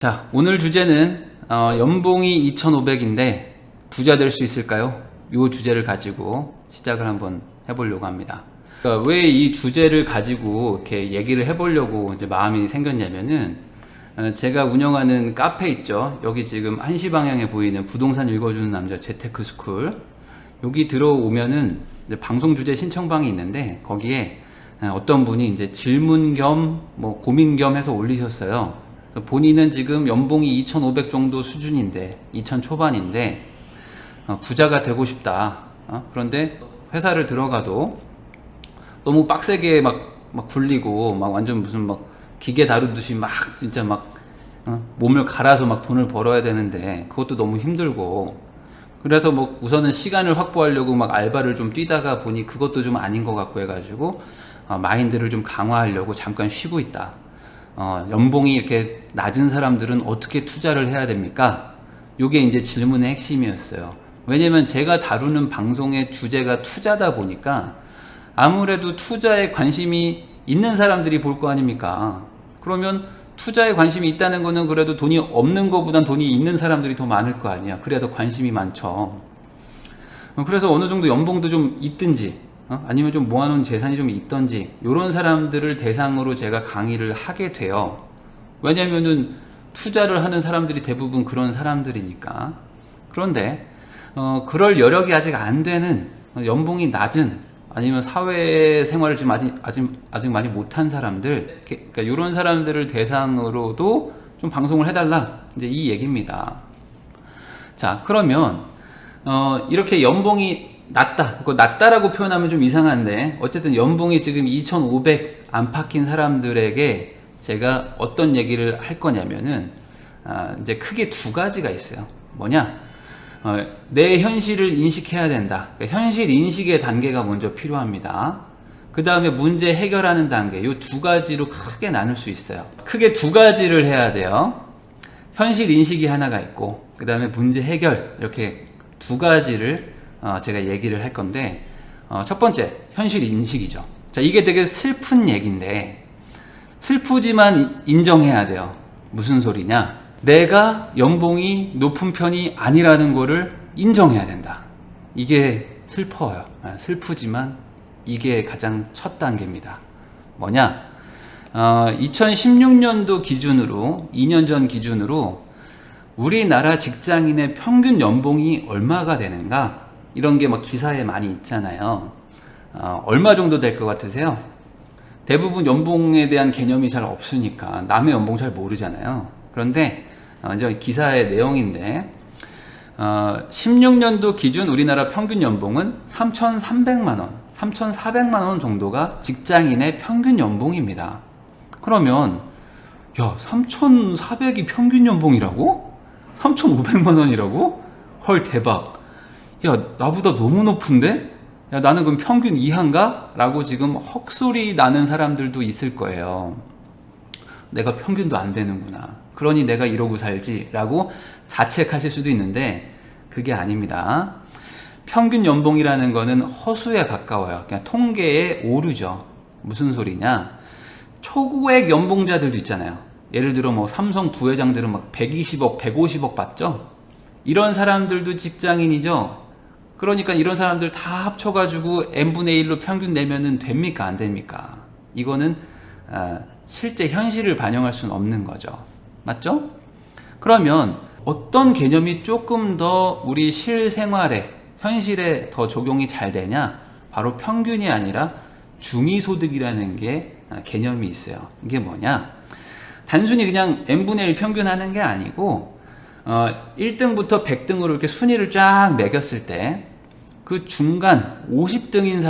자, 오늘 주제는 연봉이 2,500인데 부자 될 수 있을까요? 이 주제를 가지고 시작을 한번 해보려고 합니다. 그러니까 왜 이 주제를 가지고 이렇게 얘기를 해보려고 이제 마음이 생겼냐면은 제가 운영하는 카페 있죠. 여기 지금 1시 방향에 보이는 부동산 읽어주는 남자 재테크스쿨, 여기 들어오면은 이제 방송 주제 신청방이 있는데 거기에 어떤 분이 이제 질문 겸 뭐 고민 겸 해서 올리셨어요. 본인은 지금 연봉이 2,500 정도 수준인데 2,000 초반인데 부자가 되고 싶다. 그런데 회사를 들어가도 너무 빡세게 막 굴리고 막 완전 무슨 막 기계 다루듯이 막 진짜 막 몸을 갈아서 막 돈을 벌어야 되는데 그것도 너무 힘들고, 그래서 뭐 우선은 시간을 확보하려고 막 알바를 좀 뛰다가 보니 그것도 좀 아닌 것 같고 해가지고 마인드를 좀 강화하려고 잠깐 쉬고 있다. 연봉이 이렇게 낮은 사람들은 어떻게 투자를 해야 됩니까? 요게 이제 질문의 핵심이었어요. 왜냐면 제가 다루는 방송의 주제가 투자다 보니까 아무래도 투자에 관심이 있는 사람들이 볼 거 아닙니까? 그러면 투자에 관심이 있다는 거는 그래도 돈이 없는 것보단 돈이 있는 사람들이 더 많을 거 아니야. 그래야 더 관심이 많죠. 그래서 어느 정도 연봉도 좀 있든지 아니면 좀 모아놓은 재산이 좀 있던지 이런 사람들을 대상으로 제가 강의를 하게 돼요. 왜냐면은 투자를 하는 사람들이 대부분 그런 사람들이니까. 그런데 그럴 여력이 아직 안 되는, 연봉이 낮은, 아니면 사회생활을 지금 아직 많이 못한 사람들, 그러니까 이런 사람들을 대상으로도 좀 방송을 해달라, 이제 이 얘기입니다. 자, 그러면 이렇게 연봉이 낮다라고 표현하면 좀 이상한데, 어쨌든 연봉이 지금 2,500 안팎인 사람들에게 제가 어떤 얘기를 할 거냐면은 이제 크게 두 가지가 있어요. 뭐냐? 내 현실을 인식해야 된다. 그러니까 현실 인식의 단계가 먼저 필요합니다. 그 다음에 문제 해결하는 단계, 이 두 가지로 크게 나눌 수 있어요. 크게 두 가지를 해야 돼요. 현실 인식이 하나가 있고, 그 다음에 문제 해결, 이렇게 두 가지를 제가 얘기를 할 건데, 첫 번째, 현실 인식이죠. 자, 이게 되게 슬픈 얘기인데, 슬프지만 인정해야 돼요. 무슨 소리냐? 내가 연봉이 높은 편이 아니라는 거를 인정해야 된다. 이게 슬퍼요. 슬프지만 이게 가장 첫 단계입니다. 뭐냐? 2016년도 기준으로, 2년 전 기준으로 우리나라 직장인의 평균 연봉이 얼마가 되는가? 이런 게 막 기사에 많이 있잖아요. 얼마 정도 될 것 같으세요? 대부분 연봉에 대한 개념이 잘 없으니까 남의 연봉 잘 모르잖아요. 그런데 이제 기사의 내용인데 16년도 기준 우리나라 평균 연봉은 3,300만 원, 3,400만 원 정도가 직장인의 평균 연봉입니다. 그러면 야, 3,400이 평균 연봉이라고? 3,500만 원이라고? 헐, 대박. 야, 나보다 너무 높은데? 야, 나는 그럼 평균 이하인가? 라고 지금 헉소리 나는 사람들도 있을 거예요. 내가 평균도 안 되는구나. 그러니 내가 이러고 살지. 라고 자책하실 수도 있는데 그게 아닙니다. 평균 연봉이라는 거는 허수에 가까워요. 그냥 통계의 오류죠. 무슨 소리냐? 초고액 연봉자들도 있잖아요. 예를 들어 뭐 삼성 부회장들은 막 120억, 150억 받죠? 이런 사람들도 직장인이죠. 그러니까 이런 사람들 다 합쳐가지고 n분의 1로 평균 내면은 됩니까? 안 됩니까? 이거는 실제 현실을 반영할 수는 없는 거죠. 맞죠? 그러면 어떤 개념이 조금 더 우리 실생활에, 현실에 더 적용이 잘 되냐? 바로 평균이 아니라 중위소득이라는 게 개념이 있어요. 이게 뭐냐? 단순히 그냥 n분의 1 평균 하는 게 아니고 1등부터 100등으로 이렇게 순위를 쫙 매겼을 때 그 중간 50등인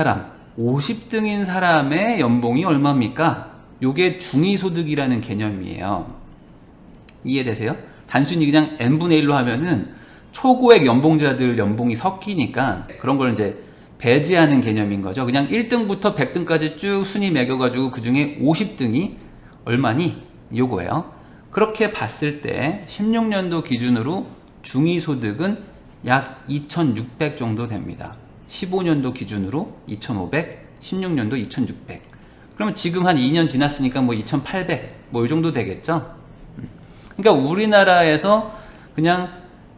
사람의 연봉이 얼마입니까? 요게 중위소득이라는 개념이에요. 이해되세요? 단순히 그냥 n분의 1로 하면은 초고액 연봉자들 연봉이 섞이니까 그런 걸 이제 배제하는 개념인 거죠. 그냥 1등부터 100등까지 쭉 순위 매겨가지고 그 중에 50등이 얼마니? 요거예요. 그렇게 봤을 때 16년도 기준으로 중위소득은 약 2,600 정도 됩니다. 15년도 기준으로 2,500, 16년도 2,600. 그러면 지금 한 2년 지났으니까 뭐 2,800, 뭐 이 정도 되겠죠? 그러니까 우리나라에서 그냥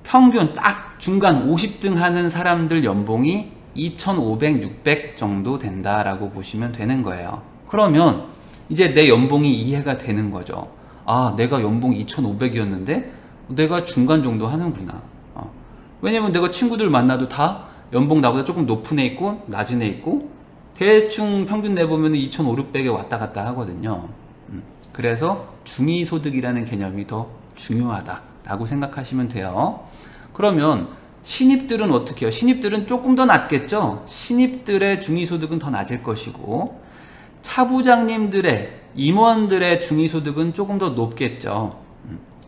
평균 딱 중간 50등 하는 사람들 연봉이 2,500, 600 정도 된다라고 보시면 되는 거예요. 그러면 이제 내 연봉이 이해가 되는 거죠. 아, 내가 연봉 2,500이었는데 내가 중간 정도 하는구나. 왜냐면 내가 친구들 만나도 다 연봉 나보다 조금 높은 애 있고 낮은 애 있고 대충 평균 내보면 2,500, 600에 왔다 갔다 하거든요. 그래서 중위소득이라는 개념이 더 중요하다라고 생각하시면 돼요. 그러면 신입들은 어떻게 해요? 신입들은 조금 더 낮겠죠? 신입들의 중위소득은 더 낮을 것이고 차부장님들의 임원들의 중위소득은 조금 더 높겠죠.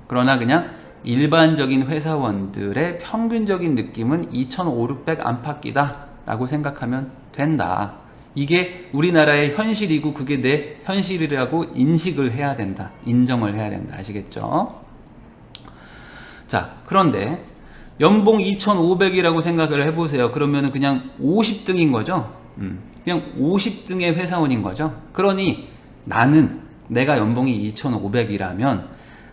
그러나 그냥 일반적인 회사원들의 평균적인 느낌은 2,500, 600 안팎이다 라고 생각하면 된다. 이게 우리나라의 현실이고 그게 내 현실이라고 인식을 해야 된다. 인정을 해야 된다. 아시겠죠? 자, 그런데 연봉 2,500이라고 생각을 해보세요. 그러면 그냥 50등인 거죠. 그냥 50등의 회사원인 거죠. 그러니 내가 연봉이 2,500이라면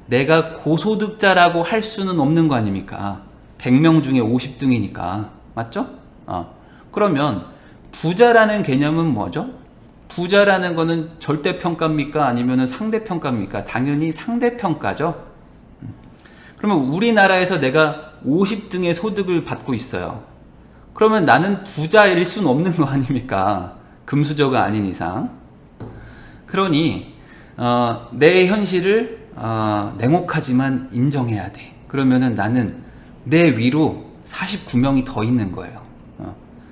내가 고소득자라고 할 수는 없는 거 아닙니까? 100명 중에 50등이니까. 맞죠? 그러면 부자라는 개념은 뭐죠? 부자라는 거는 절대평가입니까? 아니면 상대평가입니까? 당연히 상대평가죠. 그러면 우리나라에서 내가 50등의 소득을 받고 있어요. 그러면 나는 부자일 수는 없는 거 아닙니까? 금수저가 아닌 이상. 그러니 내 현실을 냉혹하지만 인정해야 돼. 그러면은 나는 내 위로 49명이 더 있는 거예요.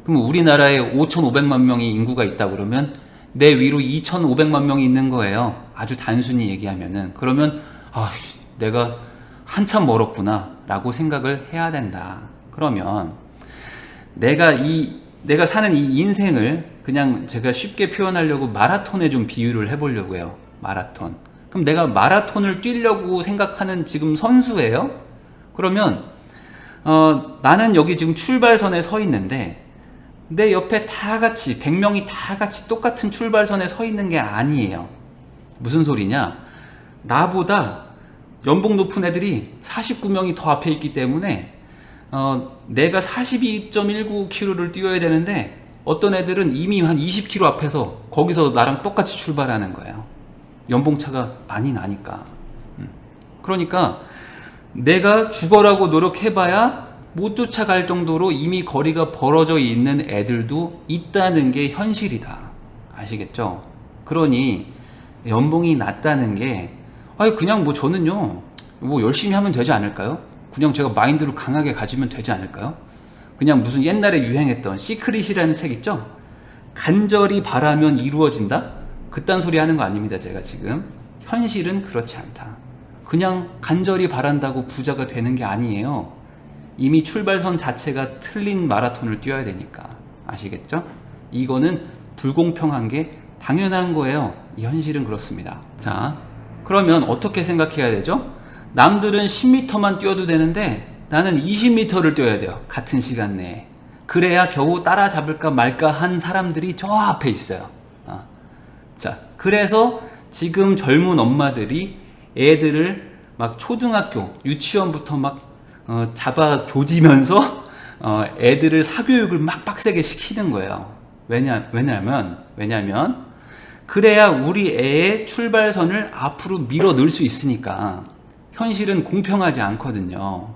그럼 우리나라에 5,500만 명이 인구가 있다 그러면 내 위로 2,500만 명이 있는 거예요. 아주 단순히 얘기하면은. 그러면 내가 한참 멀었구나 라고 생각을 해야 된다. 그러면 내가 사는 이 인생을 그냥 제가 쉽게 표현하려고 마라톤에 좀 비유를 해보려고 해요. 마라톤. 그럼 내가 마라톤을 뛰려고 생각하는 지금 선수예요? 그러면 나는 여기 지금 출발선에 서 있는데 내 옆에 다 같이 100명이 다 같이 똑같은 출발선에 서 있는 게 아니에요. 무슨 소리냐? 나보다 연봉 높은 애들이 49명이 더 앞에 있기 때문에 내가 42.19km를 뛰어야 되는데 어떤 애들은 이미 한 20km 앞에서 거기서 나랑 똑같이 출발하는 거예요. 연봉차가 많이 나니까. 그러니까 내가 죽어라고 노력해봐야 못 쫓아갈 정도로 이미 거리가 벌어져 있는 애들도 있다는 게 현실이다. 아시겠죠? 그러니 연봉이 낮다는 게 그냥 저는요 열심히 하면 되지 않을까요? 그냥 제가 마인드를 강하게 가지면 되지 않을까요? 그냥 무슨 옛날에 유행했던 시크릿이라는 책 있죠? 간절히 바라면 이루어진다? 그딴 소리 하는 거 아닙니다. 제가 지금 현실은 그렇지 않다. 그냥 간절히 바란다고 부자가 되는 게 아니에요. 이미 출발선 자체가 틀린 마라톤을 뛰어야 되니까. 아시겠죠? 이거는 불공평한 게 당연한 거예요. 이 현실은 그렇습니다. 자, 그러면 어떻게 생각해야 되죠? 남들은 10m만 뛰어도 되는데 나는 20m를 뛰어야 돼요. 같은 시간 내에. 그래야 겨우 따라잡을까 말까 한 사람들이 저 앞에 있어요. 자, 그래서 지금 젊은 엄마들이 애들을 막 초등학교, 유치원부터 막 잡아 조지면서 애들을 사교육을 막 빡세게 시키는 거예요. 왜냐면 그래야 우리 애의 출발선을 앞으로 밀어 넣을 수 있으니까. 현실은 공평하지 않거든요.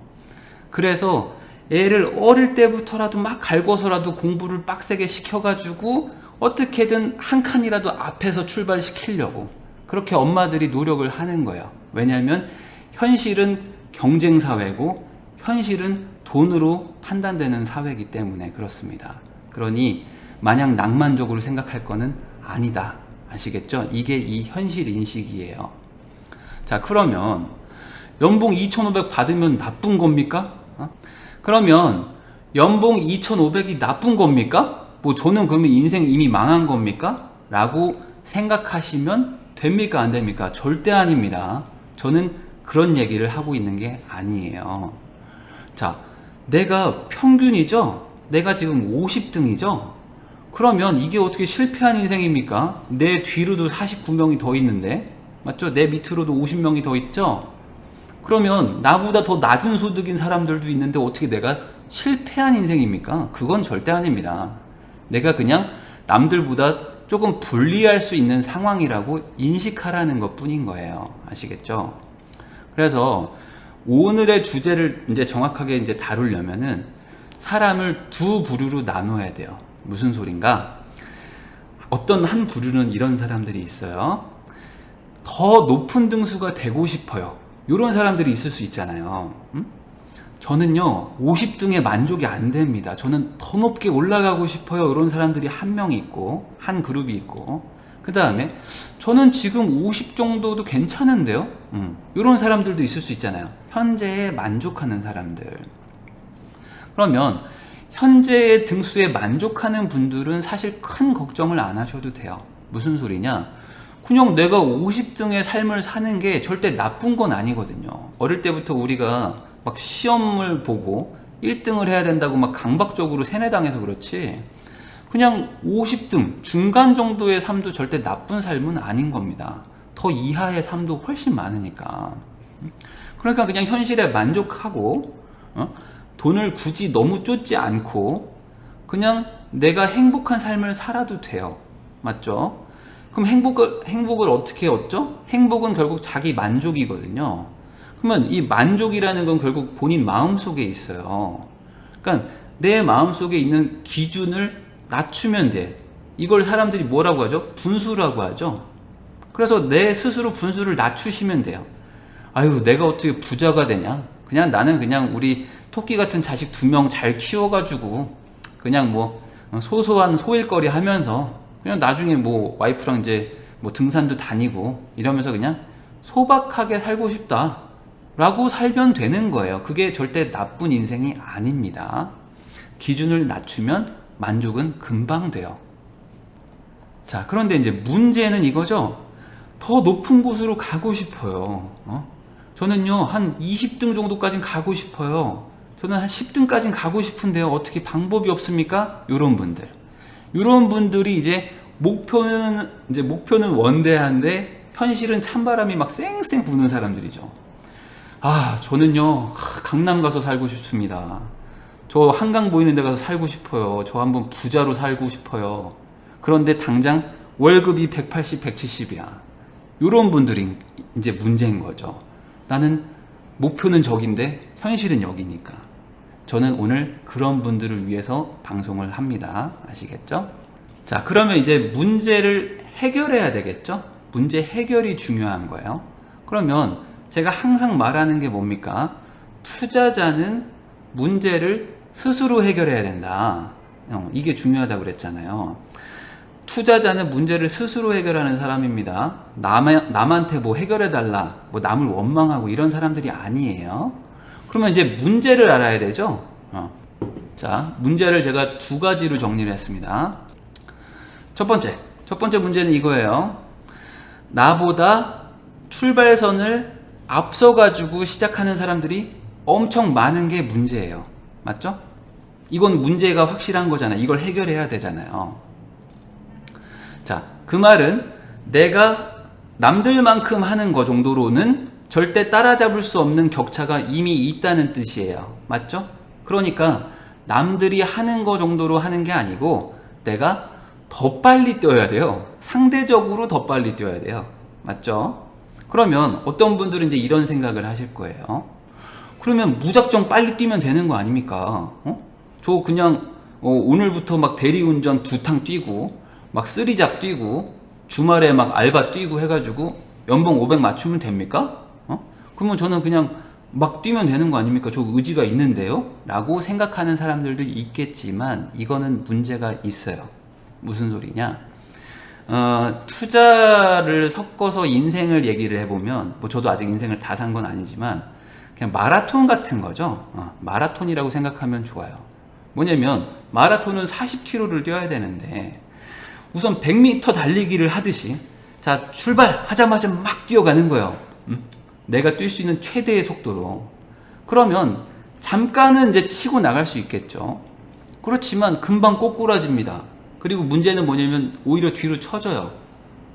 그래서 애를 어릴 때부터라도 막 갈궈서라도 공부를 빡세게 시켜가지고 어떻게든 한 칸이라도 앞에서 출발시키려고 그렇게 엄마들이 노력을 하는 거예요. 왜냐하면 현실은 경쟁사회고 현실은 돈으로 판단되는 사회이기 때문에 그렇습니다. 그러니 마냥 낭만적으로 생각할 거는 아니다. 아시겠죠? 이게 이 현실 인식이에요. 자, 그러면 연봉 2,500 받으면 나쁜 겁니까? 그러면 연봉 2,500이 나쁜 겁니까? 저는 그러면 인생 이미 망한 겁니까? 라고 생각하시면 됩니까? 안 됩니까? 절대 아닙니다. 저는 그런 얘기를 하고 있는 게 아니에요. 자, 내가 평균이죠? 내가 지금 50등이죠? 그러면 이게 어떻게 실패한 인생입니까? 내 뒤로도 49명이 더 있는데, 맞죠? 내 밑으로도 50명이 더 있죠? 그러면 나보다 더 낮은 소득인 사람들도 있는데 어떻게 내가 실패한 인생입니까? 그건 절대 아닙니다. 내가 그냥 남들보다 조금 불리할 수 있는 상황이라고 인식하라는 것 뿐인 거예요. 아시겠죠? 그래서 오늘의 주제를 이제 정확하게 이제 다루려면은 사람을 두 부류로 나눠야 돼요. 무슨 소린가? 어떤 한 부류는 이런 사람들이 있어요. 더 높은 등수가 되고 싶어요. 이런 사람들이 있을 수 있잖아요. 저는요 50등에 만족이 안 됩니다. 저는 더 높게 올라가고 싶어요. 이런 사람들이 한 명이 있고 한 그룹이 있고, 그 다음에 저는 지금 50 정도도 괜찮은데요. 이런 사람들도 있을 수 있잖아요. 현재에 만족하는 사람들. 그러면 현재의 등수에 만족하는 분들은 사실 큰 걱정을 안 하셔도 돼요. 무슨 소리냐? 그냥 내가 50등의 삶을 사는 게 절대 나쁜 건 아니거든요. 어릴 때부터 우리가 막 시험을 보고 1등을 해야 된다고 막 강박적으로 세뇌당해서 그렇지, 그냥 50등 중간 정도의 삶도 절대 나쁜 삶은 아닌 겁니다. 더 이하의 삶도 훨씬 많으니까. 그러니까 그냥 현실에 만족하고 돈을 굳이 너무 쫓지 않고 그냥 내가 행복한 삶을 살아도 돼요. 맞죠? 그럼 행복을 어떻게 얻죠? 행복은 결국 자기 만족이거든요. 그러면 이 만족이라는 건 결국 본인 마음속에 있어요. 그러니까 내 마음속에 있는 기준을 낮추면 돼. 이걸 사람들이 뭐라고 하죠? 분수라고 하죠. 그래서 내 스스로 분수를 낮추시면 돼요. 아유, 내가 어떻게 부자가 되냐? 그냥 나는 그냥 우리 토끼 같은 자식 2명 잘 키워가지고 그냥 뭐 소소한 소일거리 하면서 그냥 나중에 뭐 와이프랑 이제 뭐 등산도 다니고 이러면서 그냥 소박하게 살고 싶다 라고 살면 되는 거예요. 그게 절대 나쁜 인생이 아닙니다. 기준을 낮추면 만족은 금방 돼요. 자, 그런데 이제 문제는 이거죠. 더 높은 곳으로 가고 싶어요. 저는요 한 20등 정도까지는 가고 싶어요. 저는 한 10등까지는 가고 싶은데요. 어떻게 방법이 없습니까? 이런 분들이 이제 목표는 원대한데 현실은 찬바람이 막 쌩쌩 부는 사람들이죠. 아, 저는요 강남 가서 살고 싶습니다. 저 한강 보이는 데 가서 살고 싶어요. 저 한번 부자로 살고 싶어요. 그런데 당장 월급이 180, 170이야. 이런 분들이 이제 문제인 거죠. 나는 목표는 저긴데 현실은 여기니까. 저는 오늘 그런 분들을 위해서 방송을 합니다. 아시겠죠? 자, 그러면 이제 문제를 해결해야 되겠죠? 문제 해결이 중요한 거예요. 그러면 제가 항상 말하는 게 뭡니까? 투자자는 문제를 스스로 해결해야 된다. 이게 중요하다고 그랬잖아요. 투자자는 문제를 스스로 해결하는 사람입니다. 남한테 뭐 해결해달라, 뭐 남을 원망하고 이런 사람들이 아니에요. 그러면 이제 문제를 알아야 되죠. 자, 문제를 제가 2가지로 정리를 했습니다. 첫 번째 문제는 이거예요. 나보다 출발선을 앞서가지고 시작하는 사람들이 엄청 많은 게 문제예요. 맞죠? 이건 문제가 확실한 거잖아요. 이걸 해결해야 되잖아요. 자, 그 말은 내가 남들만큼 하는 거 정도로는 절대 따라잡을 수 없는 격차가 이미 있다는 뜻이에요. 맞죠? 그러니까 남들이 하는 거 정도로 하는 게 아니고 내가 더 빨리 뛰어야 돼요. 상대적으로 더 빨리 뛰어야 돼요. 맞죠? 그러면 어떤 분들은 이제 이런 생각을 하실 거예요. 그러면 무작정 빨리 뛰면 되는 거 아닙니까? 저 그냥 오늘부터 막 대리운전 2탕 뛰고 막 쓰리잡 뛰고 주말에 막 알바 뛰고 해가지고 연봉 500 맞추면 됩니까? 그러면 저는 그냥 막 뛰면 되는 거 아닙니까? 저 의지가 있는데요? 라고 생각하는 사람들도 있겠지만 이거는 문제가 있어요. 무슨 소리냐? 투자를 섞어서 인생을 얘기를 해보면, 뭐 저도 아직 인생을 다 산 건 아니지만 그냥 마라톤 같은 거죠. 마라톤이라고 생각하면 좋아요. 뭐냐면 마라톤은 40km를 뛰어야 되는데 우선 100m 달리기를 하듯이 자, 출발하자마자 막 뛰어가는 거예요. 내가 뛸 수 있는 최대의 속도로. 그러면 잠깐은 이제 치고 나갈 수 있겠죠. 그렇지만 금방 꼬꾸라집니다. 그리고 문제는 뭐냐면 오히려 뒤로 쳐져요.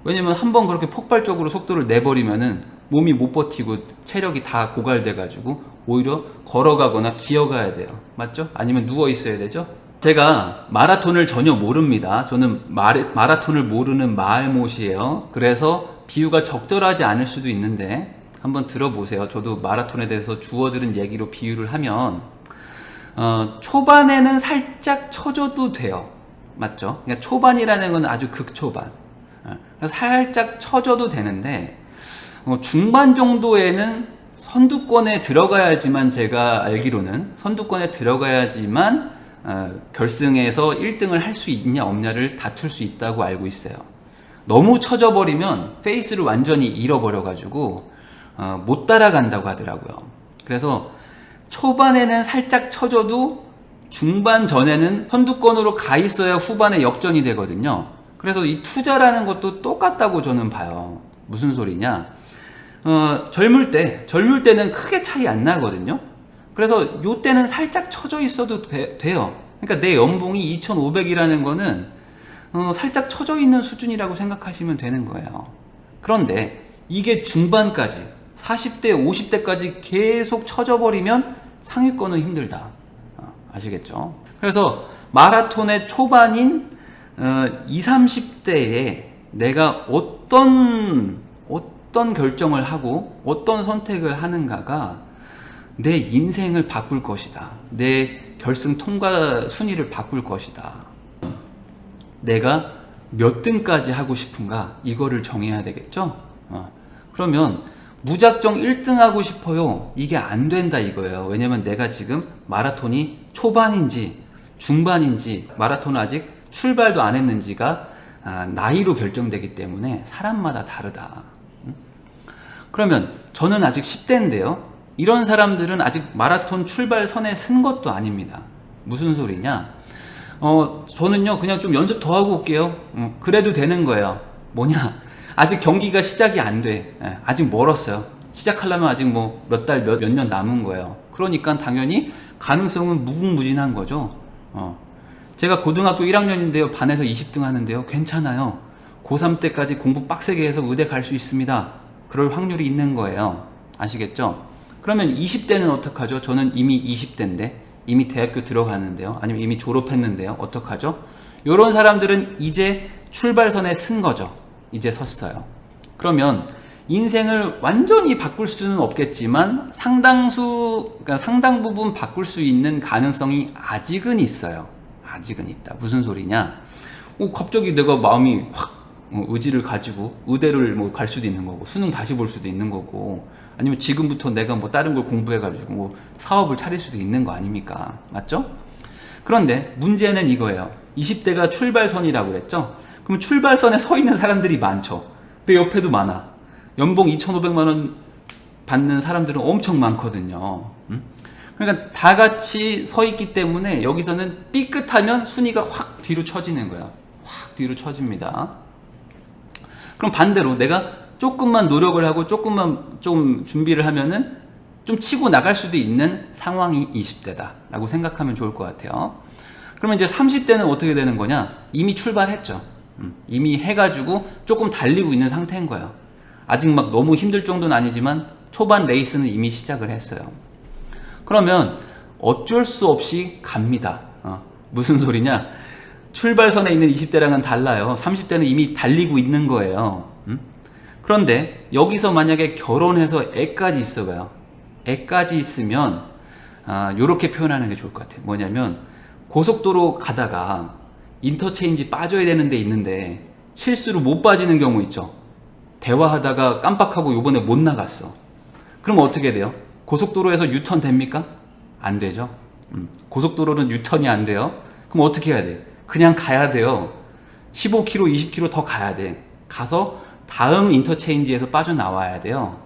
왜냐면 한번 그렇게 폭발적으로 속도를 내버리면은 몸이 못 버티고 체력이 다 고갈돼 가지고 오히려 걸어가거나 기어가야 돼요. 맞죠? 아니면 누워 있어야 되죠? 제가 마라톤을 전혀 모릅니다. 저는 마라톤을 모르는 마알못이에요. 그래서 비유가 적절하지 않을 수도 있는데 한번 들어보세요. 저도 마라톤에 대해서 주워들은 얘기로 비유를 하면 초반에는 살짝 쳐줘도 돼요. 맞죠? 그러니까 초반이라는 건 아주 극초반. 그래서 살짝 쳐줘도 되는데 중반 정도에는 선두권에 들어가야지만, 제가 알기로는 선두권에 들어가야지만 결승에서 1등을 할 수 있냐 없냐를 다툴 수 있다고 알고 있어요. 너무 쳐져버리면 페이스를 완전히 잃어버려가지고 못 따라간다고 하더라고요. 그래서 초반에는 살짝 쳐줘도 중반 전에는 선두권으로 가 있어야 후반에 역전이 되거든요. 그래서 이 투자라는 것도 똑같다고 저는 봐요. 무슨 소리냐? 젊을 때는 크게 차이 안 나거든요. 그래서 요때는 살짝 쳐져 있어도 돼요. 그러니까 내 연봉이 2,500이라는 거는 살짝 쳐져 있는 수준이라고 생각하시면 되는 거예요. 그런데 이게 중반까지 40대, 50대까지 계속 쳐져 버리면 상위권은 힘들다. 아시겠죠? 그래서 마라톤의 초반인 20, 30대에 내가 어떤 결정을 하고 어떤 선택을 하는가가 내 인생을 바꿀 것이다. 내 결승 통과 순위를 바꿀 것이다. 내가 몇 등까지 하고 싶은가, 이거를 정해야 되겠죠? 그러면 무작정 1등 하고 싶어요. 이게 안 된다 이거예요. 왜냐면 내가 지금 마라톤이 초반인지 중반인지, 마라톤을 아직 출발도 안 했는지가 나이로 결정되기 때문에 사람마다 다르다. 그러면 저는 아직 10대인데요. 이런 사람들은 아직 마라톤 출발선에 쓴 것도 아닙니다. 무슨 소리냐? 저는요, 그냥 좀 연습 더 하고 올게요. 그래도 되는 거예요. 뭐냐? 아직 경기가 시작이 안 돼. 아직 멀었어요. 시작하려면 아직 뭐 몇 달, 몇 년 남은 거예요. 그러니까 당연히 가능성은 무궁무진한 거죠. 제가 고등학교 1학년인데요. 반에서 20등 하는데요. 괜찮아요. 고3 때까지 공부 빡세게 해서 의대 갈 수 있습니다. 그럴 확률이 있는 거예요. 아시겠죠? 그러면 20대는 어떡하죠? 저는 이미 20대인데, 이미 대학교 들어가는데요. 아니면 이미 졸업했는데요. 어떡하죠? 이런 사람들은 이제 출발선에 쓴 거죠. 이제 섰어요. 그러면 인생을 완전히 바꿀 수는 없겠지만 상당 부분 바꿀 수 있는 가능성이 아직은 있어요. 아직은 있다. 무슨 소리냐? 갑자기 내가 마음이 확 의지를 가지고 의대를 뭐 갈 수도 있는 거고, 수능 다시 볼 수도 있는 거고, 아니면 지금부터 내가 뭐 다른 걸 공부해가지고 뭐 사업을 차릴 수도 있는 거 아닙니까? 맞죠? 그런데 문제는 이거예요. 20대가 출발선이라고 그랬죠? 그럼 출발선에 서 있는 사람들이 많죠. 내 옆에도 많아. 연봉 2,500만 원 받는 사람들은 엄청 많거든요. 그러니까 다 같이 서 있기 때문에 여기서는 삐끗하면 순위가 확 뒤로 처지는 거야. 확 뒤로 처집니다. 그럼 반대로 내가 조금만 노력을 하고 조금만 좀 준비를 하면은 좀 치고 나갈 수도 있는 상황이 20대다 라고 생각하면 좋을 것 같아요. 그러면 이제 30대는 어떻게 되는 거냐? 이미 출발했죠. 이미 해가지고 조금 달리고 있는 상태인 거예요. 아직 막 너무 힘들 정도는 아니지만 초반 레이스는 이미 시작을 했어요. 그러면 어쩔 수 없이 갑니다. 무슨 소리냐? 출발선에 있는 20대랑은 달라요. 30대는 이미 달리고 있는 거예요. 그런데 여기서 만약에 결혼해서 애까지 있어봐요. 애까지 있으면 요렇게 표현하는 게 좋을 것 같아요. 뭐냐면 고속도로 가다가 인터체인지 빠져야 되는 데 있는데 실수로 못 빠지는 경우 있죠. 대화하다가 깜빡하고 요번에 못 나갔어. 그럼 어떻게 돼요? 고속도로에서 유턴 됩니까? 안 되죠. 고속도로는 유턴이 안 돼요. 그럼 어떻게 해야 돼? 그냥 가야 돼요. 15km, 20km 더 가야 돼. 가서 다음 인터체인지에서 빠져나와야 돼요.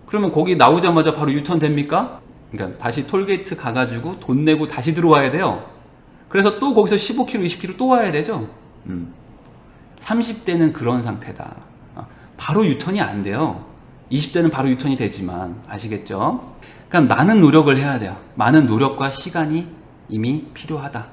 그러면 거기 나오자마자 바로 유턴 됩니까? 그러니까 다시 톨게이트 가가지고 돈 내고 다시 들어와야 돼요. 그래서 또 거기서 15km, 20km 또 와야 되죠. 30대는 그런 상태다. 바로 유턴이 안 돼요. 20대는 바로 유턴이 되지만, 아시겠죠? 그러니까 많은 노력을 해야 돼요. 많은 노력과 시간이 이미 필요하다.